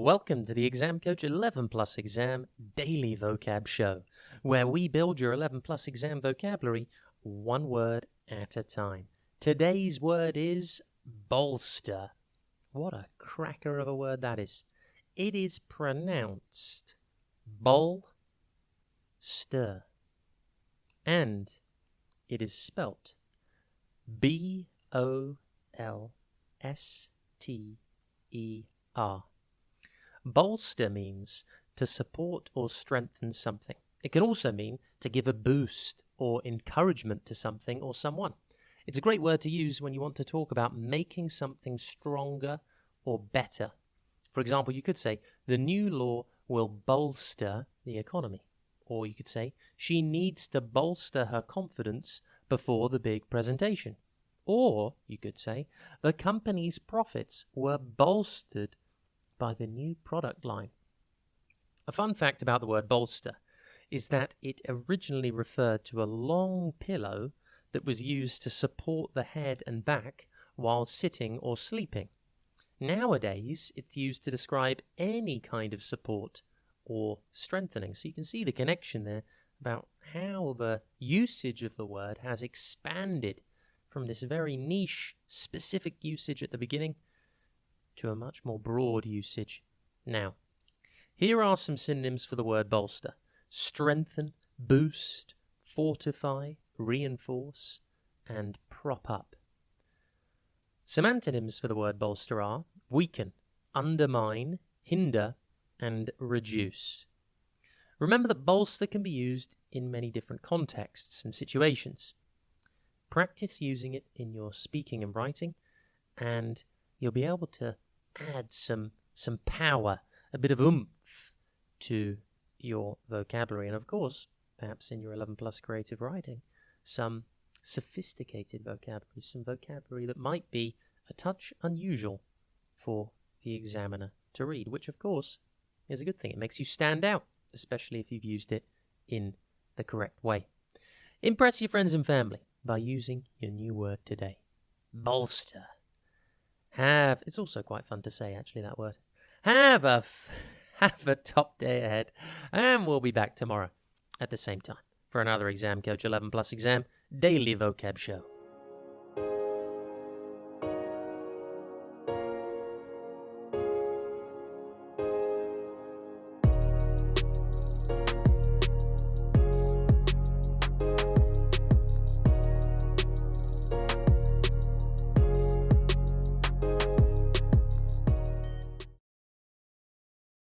Welcome to the Exam Coach 11 Plus Exam Daily Vocab Show, where we build your 11 Plus Exam vocabulary one word at a time. Today's word is bolster. What a cracker of a word that is. It is pronounced bolster, and it is spelt B-O-L-S-T-E-R. Bolster means to support or strengthen something. It can also mean to give a boost or encouragement to something or someone. It's a great word to use when you want to talk about making something stronger or better. For example, you could say, the new law will bolster the economy. Or you could say, she needs to bolster her confidence before the big presentation. Or you could say, the company's profits were bolstered by the new product line. A fun fact about the word bolster is that it originally referred to a long pillow that was used to support the head and back while sitting or sleeping. Nowadays, it's used to describe any kind of support or strengthening. So you can see the connection there about how the usage of the word has expanded from this very niche, specific usage at the beginning to a much more broad usage now. Here are some synonyms for the word bolster: strengthen, boost, fortify, reinforce, and prop up. Some antonyms for the word bolster are weaken, undermine, hinder, and reduce. Remember that bolster can be used in many different contexts and situations. Practice using it in your speaking and writing, and you'll be able to add some power, a bit of oomph to your vocabulary. And of course, perhaps in your 11 plus creative writing, some sophisticated vocabulary, some vocabulary that might be a touch unusual for the examiner to read, which of course is a good thing. It makes you stand out, especially if you've used it in the correct way. Impress your friends and family by using your new word today. Bolster. It's also quite fun to say, actually, that word. Have a top day ahead, and we'll be back tomorrow at the same time for another Exam Coach 11 Plus Exam Daily Vocab Show.